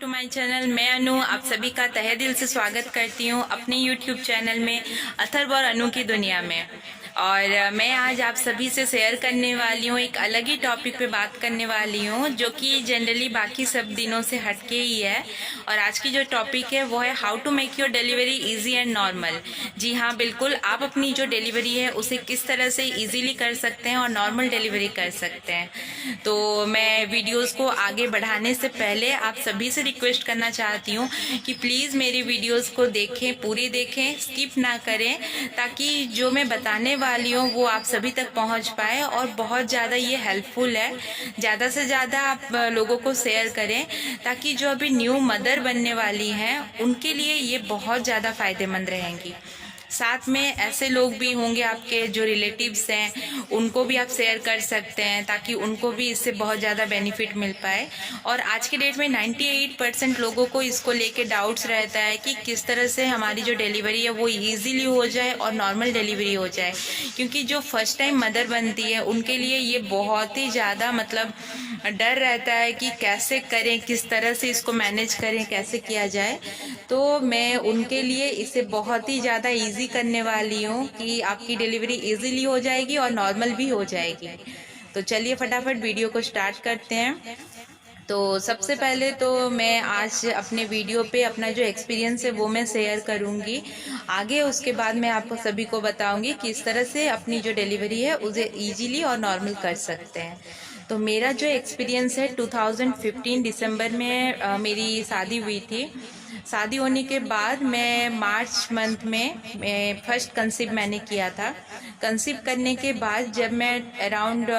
To my channel. मैं अनु आप सभी का तहे दिल से स्वागत करती हूँ अपने यूट्यूब चैनल में अथर्व और अनु की दुनिया में। और मैं आज आप सभी से शेयर करने वाली हूँ, एक अलग ही टॉपिक पे बात करने वाली हूँ जो कि जनरली बाकी सब दिनों से हटके ही है। और आज की जो टॉपिक है वो है how to make your delivery easy and normal. जी हाँ, बिल्कुल, आप अपनी जो डिलीवरी है उसे किस तरह से इजीली कर सकते हैं और नॉर्मल डिलीवरी कर सकते हैं। तो मैं वीडियोस को आगे बढ़ाने से पहले आप सभी से रिक्वेस्ट करना चाहती हूँ कि प्लीज़ मेरी वीडियोस को देखें, पूरी देखें, स्किप ना करें, ताकि जो मैं बताने वाली हूँ वो आप सभी तक पहुँच पाए। और बहुत ज़्यादा ये हेल्पफुल है, ज़्यादा से ज़्यादा आप लोगों को शेयर करें ताकि जो अभी न्यू मदर बनने वाली हैं उनके लिए ये बहुत ज़्यादा फ़ायदेमंद रहेंगी। साथ में ऐसे लोग भी होंगे आपके जो रिलेटिव्स हैं, उनको भी आप शेयर कर सकते हैं ताकि उनको भी इससे बहुत ज़्यादा बेनिफिट मिल पाए। और आज के डेट में 98% लोगों को इसको लेके डाउट्स रहता है कि किस तरह से हमारी जो डिलीवरी है वो इजीली हो जाए और नॉर्मल डिलीवरी हो जाए, क्योंकि जो फर्स्ट टाइम मदर बनती है उनके लिए ये बहुत ही ज़्यादा डर रहता है कि कैसे करें, किस तरह से इसको मैनेज करें, कैसे किया जाए। तो मैं उनके लिए इसे बहुत ही ज़्यादा इजी करने वाली हूँ कि आपकी डिलीवरी इजीली हो जाएगी और नॉर्मल भी हो जाएगी। तो चलिए फटाफट वीडियो को स्टार्ट करते हैं। तो सबसे पहले तो मैं आज अपने वीडियो पे अपना जो एक्सपीरियंस है वो मैं शेयर करूँगी। आगे उसके बाद मैं आपको सभी को बताऊँगी कि किस तरह से अपनी जो डिलीवरी है उसे ईजीली और नॉर्मल कर सकते हैं। तो मेरा जो एक्सपीरियंस है 2015 दिसंबर में मेरी शादी हुई थी। शादी होने के बाद मैं मार्च मंथ में फर्स्ट कंसीव मैंने किया था। कंसीव करने के बाद जब मैं अराउंड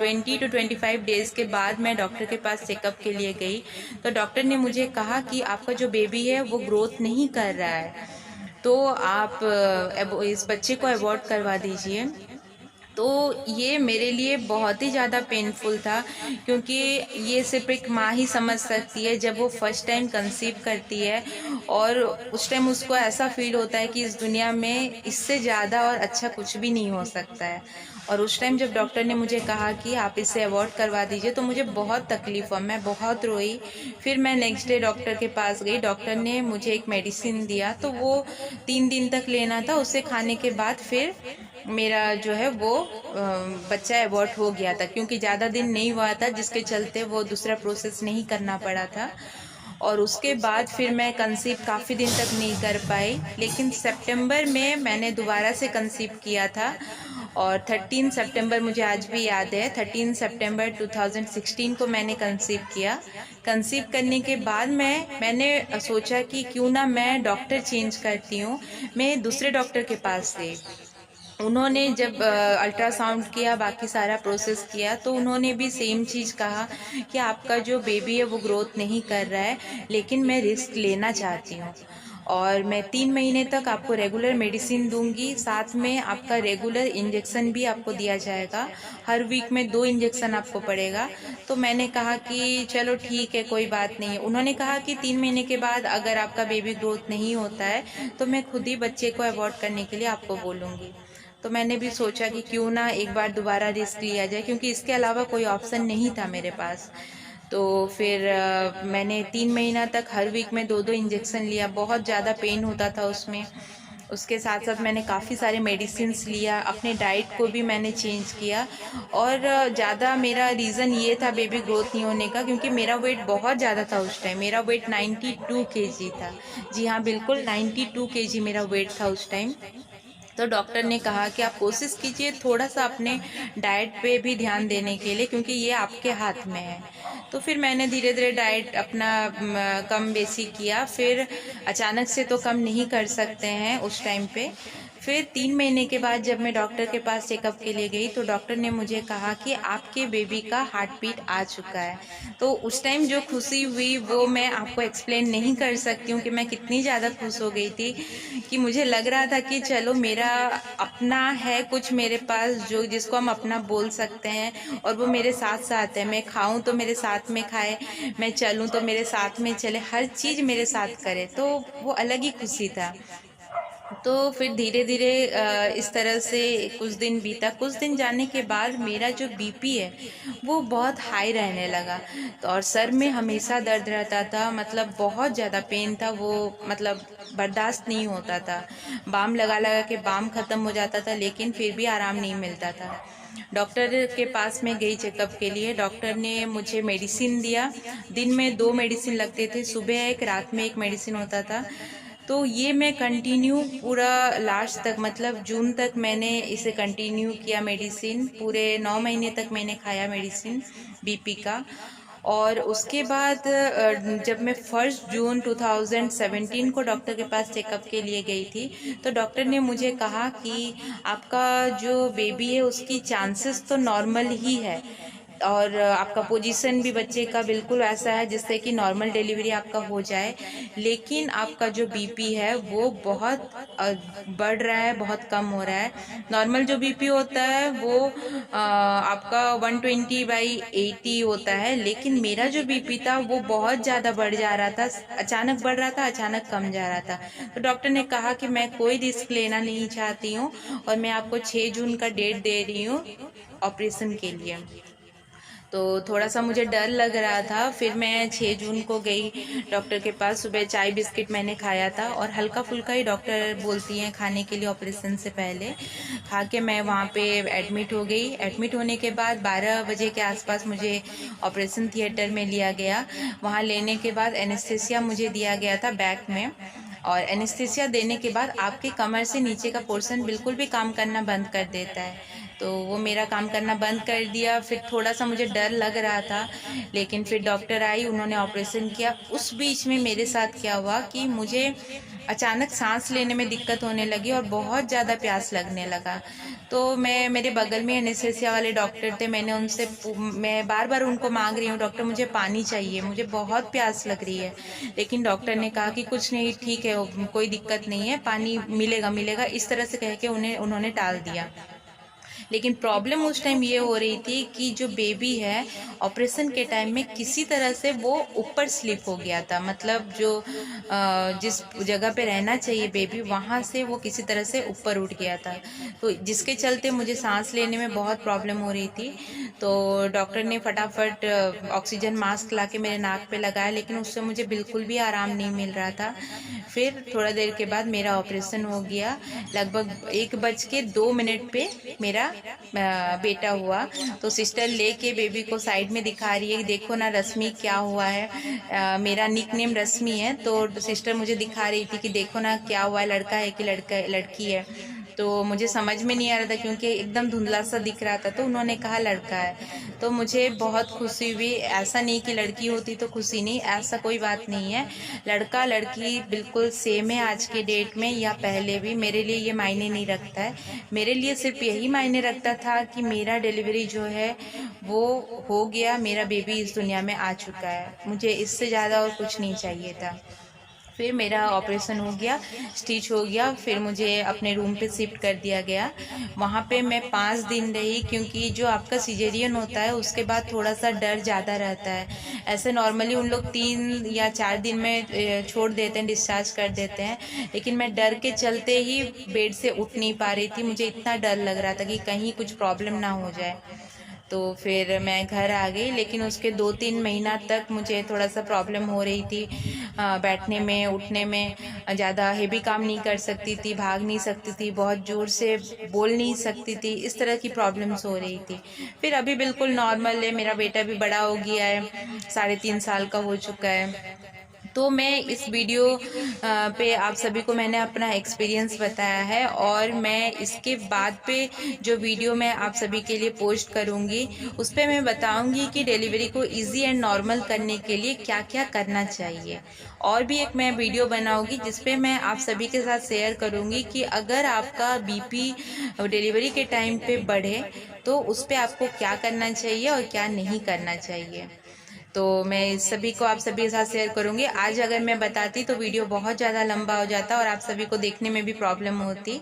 20 to 25 डेज़ के बाद मैं डॉक्टर के पास चेकअप के लिए गई, तो डॉक्टर ने मुझे कहा कि आपका जो बेबी है वो ग्रोथ नहीं कर रहा है, तो आप इस बच्चे को अबॉर्ट करवा दीजिए। तो ये मेरे लिए बहुत ही ज़्यादा पेनफुल था, क्योंकि ये सिर्फ एक माँ ही समझ सकती है जब वो फर्स्ट टाइम कंसीव करती है, और उस टाइम उसको ऐसा फील होता है कि इस दुनिया में इससे ज़्यादा और अच्छा कुछ भी नहीं हो सकता है। और उस टाइम जब डॉक्टर ने मुझे कहा कि आप इसे अवॉइड करवा दीजिए तो मुझे बहुत तकलीफ हुआ, मैं बहुत रोई। फिर मैं नेक्स्ट डे डॉक्टर के पास गई, डॉक्टर ने मुझे एक मेडिसिन दिया, तो वो 3 दिन तक लेना था। उसे खाने के बाद फिर मेरा जो है वो बच्चा अबॉर्ट हो गया था, क्योंकि ज़्यादा दिन नहीं हुआ था जिसके चलते वो दूसरा प्रोसेस नहीं करना पड़ा था। और उसके बाद फिर मैं कंसीव काफ़ी दिन तक नहीं कर पाई, लेकिन सितंबर में मैंने दोबारा से कंसीव किया था। और 13 सितंबर मुझे आज भी याद है, 13 सितंबर 2016 को मैंने कंसीव किया। कंसीव करने के बाद मैंने सोचा कि क्यों ना मैं डॉक्टर चेंज करती हूँ। मैं दूसरे डॉक्टर के पास गई। उन्होंने जब अल्ट्रासाउंड किया, बाकी सारा प्रोसेस किया, तो उन्होंने भी सेम चीज़ कहा कि आपका जो बेबी है वो ग्रोथ नहीं कर रहा है, लेकिन मैं रिस्क लेना चाहती हूँ और मैं 3 महीने तक आपको रेगुलर मेडिसिन दूंगी, साथ में आपका रेगुलर इंजेक्शन भी आपको दिया जाएगा। हर वीक में 2 इंजेक्शन आपको पड़ेगा। तो मैंने कहा कि चलो ठीक है, कोई बात नहीं है। उन्होंने कहा कि 3 महीने के बाद अगर आपका बेबी ग्रोथ नहीं होता है तो मैं खुद ही बच्चे को अबॉर्ट करने के लिए आपको बोलूँगी। तो मैंने भी सोचा कि क्यों ना एक बार दोबारा रिस्क लिया जाए, क्योंकि इसके अलावा कोई ऑप्शन नहीं था मेरे पास। तो फिर मैंने 3 महीना तक हर वीक में 2-2 इंजेक्शन लिया। बहुत ज़्यादा पेन होता था उसमें। उसके साथ साथ मैंने काफ़ी सारे मेडिसिन्स लिया, अपने डाइट को भी मैंने चेंज किया। और ज़्यादा मेरा रीज़न ये था बेबी ग्रोथ नहीं होने का, क्योंकि मेरा वेट बहुत ज़्यादा था उस टाइम। मेरा वेट 92 kg था। जी हाँ, बिल्कुल 92 kg मेरा वेट था उस टाइम। तो डॉक्टर ने कहा कि आप कोशिश कीजिए थोड़ा सा अपने डाइट पे भी ध्यान देने के लिए, क्योंकि ये आपके हाथ में है। तो फिर मैंने धीरे धीरे डाइट अपना कम बेसी किया। फिर अचानक से तो कम नहीं कर सकते हैं उस टाइम पे। फिर 3 महीने के बाद जब मैं डॉक्टर के पास चेकअप के लिए गई, तो डॉक्टर ने मुझे कहा कि आपके बेबी का हार्ट बीट आ चुका है। तो उस टाइम जो खुशी हुई वो मैं आपको एक्सप्लेन नहीं कर सकती हूँ कि मैं कितनी ज़्यादा खुश हो गई थी, कि मुझे लग रहा था कि चलो मेरा अपना है कुछ मेरे पास जो जिसको हम अपना बोल सकते हैं, और वो मेरे साथ साथ है। मैं खाऊं तो मेरे साथ में खाए, मैं चलूं तो मेरे साथ में चले, हर चीज़ मेरे साथ करे, तो वो अलग ही खुशी था। तो फिर धीरे धीरे इस तरह से कुछ दिन बीता। कुछ दिन जाने के बाद मेरा जो बीपी है वो बहुत हाई रहने लगा। तो और सर में हमेशा दर्द रहता था, मतलब बहुत ज़्यादा पेन था वो, मतलब बर्दाश्त नहीं होता था। बाम लगा लगा के बाम ख़त्म हो जाता था, लेकिन फिर भी आराम नहीं मिलता था। डॉक्टर के पास मैं गई चेकअप के लिए। डॉक्टर ने मुझे मेडिसिन दिया। दिन में 2 मेडिसिन लगते थे, सुबह एक, रात में एक मेडिसिन होता था। तो ये मैं कंटिन्यू पूरा लास्ट तक, मतलब जून तक मैंने इसे कंटिन्यू किया। मेडिसिन पूरे 9 महीने तक मैंने खाया मेडिसिन बीपी का। और उसके बाद जब मैं 1 जून 2017 को डॉक्टर के पास चेकअप के लिए गई थी, तो डॉक्टर ने मुझे कहा कि आपका जो बेबी है उसकी चांसेस तो नॉर्मल ही है, और आपका पोजीशन भी बच्चे का बिल्कुल ऐसा है जिससे कि नॉर्मल डिलीवरी आपका हो जाए, लेकिन आपका जो बीपी है वो बहुत बढ़ रहा है, बहुत कम हो रहा है। नॉर्मल जो बीपी होता है वो आपका 120/80 होता है, लेकिन मेरा जो बीपी था वो बहुत ज़्यादा बढ़ जा रहा था। अचानक बढ़ रहा था, अचानक कम जा रहा था। तो डॉक्टर ने कहा कि मैं कोई रिस्क लेना नहीं चाहती हूँ, और मैं आपको 6 जून का डेट दे रही हूँ ऑपरेशन के लिए। तो थोड़ा सा मुझे डर लग रहा था। फिर मैं 6 जून को गई डॉक्टर के पास। सुबह चाय बिस्किट मैंने खाया था, और हल्का फुल्का ही डॉक्टर बोलती हैं खाने के लिए ऑपरेशन से पहले। खा के मैं वहाँ पे एडमिट हो गई। एडमिट होने के बाद 12 बजे के आसपास मुझे ऑपरेशन थिएटर में लिया गया। वहाँ लेने के बाद एनेस्थीसिया मुझे दिया गया था बैक में, और एनेस्थीसिया देने के बाद आपके कमर से नीचे का पोर्शन बिल्कुल भी काम करना बंद कर देता है। तो वो मेरा काम करना बंद कर दिया। फिर थोड़ा सा मुझे डर लग रहा था, लेकिन फिर डॉक्टर आई, उन्होंने ऑपरेशन किया। उस बीच में मेरे साथ क्या हुआ कि मुझे अचानक सांस लेने में दिक्कत होने लगी और बहुत ज़्यादा प्यास लगने लगा। तो मेरे बगल में एनेस्थीसिया वाले डॉक्टर थे, मैं बार बार उनको मांग रही हूँ, डॉक्टर मुझे पानी चाहिए, मुझे बहुत प्यास लग रही है। लेकिन डॉक्टर ने कहा कि कुछ नहीं, ठीक है, कोई दिक्कत नहीं है, पानी मिलेगा मिलेगा, इस तरह से कह के उन्होंने टाल दिया। लेकिन प्रॉब्लम उस टाइम ये हो रही थी कि जो बेबी है ऑपरेशन के टाइम में किसी तरह से वो ऊपर स्लिप हो गया था, मतलब जो जिस जगह पे रहना चाहिए बेबी वहाँ से वो किसी तरह से ऊपर उठ गया था। तो जिसके चलते मुझे सांस लेने में बहुत प्रॉब्लम हो रही थी। तो डॉक्टर ने फटाफट ऑक्सीजन मास्क ला के मेरे नाक पे लगाया, लेकिन उससे मुझे बिल्कुल भी आराम नहीं मिल रहा था। फिर थोड़ा देर के बाद मेरा ऑपरेशन हो गया। लगभग 1:02 पे मेरा बेटा हुआ। तो सिस्टर लेके बेबी को साइड में दिखा रही है, देखो ना रश्मि क्या हुआ है। मेरा निक नेम रश्मि है। तो सिस्टर मुझे दिखा रही थी कि देखो ना क्या हुआ है, लड़का है कि लड़की है। तो मुझे समझ में नहीं आ रहा था क्योंकि एकदम धुंधला सा दिख रहा था। तो उन्होंने कहा लड़का है। तो मुझे बहुत खुशी हुई। ऐसा नहीं कि लड़की होती तो खुशी नहीं, ऐसा कोई बात नहीं है। लड़का लड़की बिल्कुल सेम है आज के डेट में, या पहले भी। मेरे लिए ये मायने नहीं रखता है। मेरे लिए सिर्फ यही मायने रखता था कि मेरा डिलीवरी जो है वो हो गया, मेरा बेबी इस दुनिया में आ चुका है। मुझे इससे ज़्यादा और कुछ नहीं चाहिए था। फिर मेरा ऑपरेशन हो गया, स्टिच हो गया। फिर मुझे अपने रूम पे शिफ्ट कर दिया गया। वहाँ पे मैं 5 दिन रही, क्योंकि जो आपका सिजेरियन होता है उसके बाद थोड़ा सा डर ज़्यादा रहता है। ऐसे नॉर्मली उन लोग 3 या 4 दिन में छोड़ देते हैं, डिस्चार्ज कर देते हैं, लेकिन मैं डर के चलते ही बेड से उठ नहीं पा रही थी। मुझे इतना डर लग रहा था कि कहीं कुछ प्रॉब्लम ना हो जाए। तो फिर मैं घर आ गई, लेकिन उसके 2-3 महीना तक मुझे थोड़ा सा प्रॉब्लम हो रही थी। बैठने में, उठने में, ज़्यादा हेवी काम नहीं कर सकती थी, भाग नहीं सकती थी, बहुत ज़ोर से बोल नहीं सकती थी, इस तरह की प्रॉब्लम्स हो रही थी। फिर अभी बिल्कुल नॉर्मल है। मेरा बेटा भी बड़ा हो गया है, 3.5 साल का हो चुका है। तो मैं इस वीडियो पे आप सभी को मैंने अपना एक्सपीरियंस बताया है, और मैं इसके बाद पे जो वीडियो मैं आप सभी के लिए पोस्ट करूँगी उस पर मैं बताऊँगी कि डिलीवरी को इजी एंड नॉर्मल करने के लिए क्या क्या करना चाहिए। और भी एक मैं वीडियो बनाऊँगी जिस पे मैं आप सभी के साथ शेयर करूँगी कि अगर आपका बीपी डिलीवरी के टाइम पे बढ़े तो उस पर आपको क्या करना चाहिए और क्या नहीं करना चाहिए। तो मैं इस सभी को आप सभी के साथ शेयर करूंगी। आज अगर मैं बताती तो वीडियो बहुत ज़्यादा लंबा हो जाता और आप सभी को देखने में भी प्रॉब्लम होती।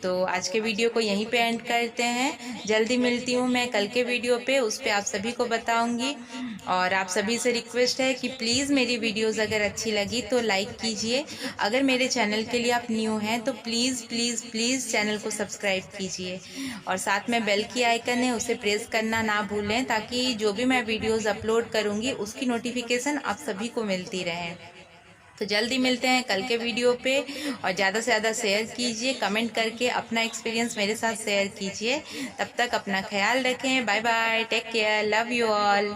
तो आज के वीडियो को यहीं पे एंड करते हैं। जल्दी मिलती हूँ मैं कल के वीडियो पे, उस पे आप सभी को बताऊंगी। और आप सभी से रिक्वेस्ट है कि प्लीज़ मेरी वीडियोस अगर अच्छी लगी तो लाइक कीजिए। अगर मेरे चैनल के लिए आप न्यू हैं तो प्लीज़ प्लीज़ प्लीज़ चैनल को सब्सक्राइब कीजिए और साथ में बेल की आइकन है उसे प्रेस करना ना भूलें, ताकि जो भी मैं वीडियोस अपलोड करूंगी उसकी नोटिफिकेशन आप सभी को मिलती रहे। तो जल्दी मिलते हैं कल के वीडियो पे और ज़्यादा से ज़्यादा शेयर कीजिए, कमेंट करके अपना एक्सपीरियंस मेरे साथ शेयर कीजिए। तब तक अपना ख्याल रखें। Bye bye, take care, love you all.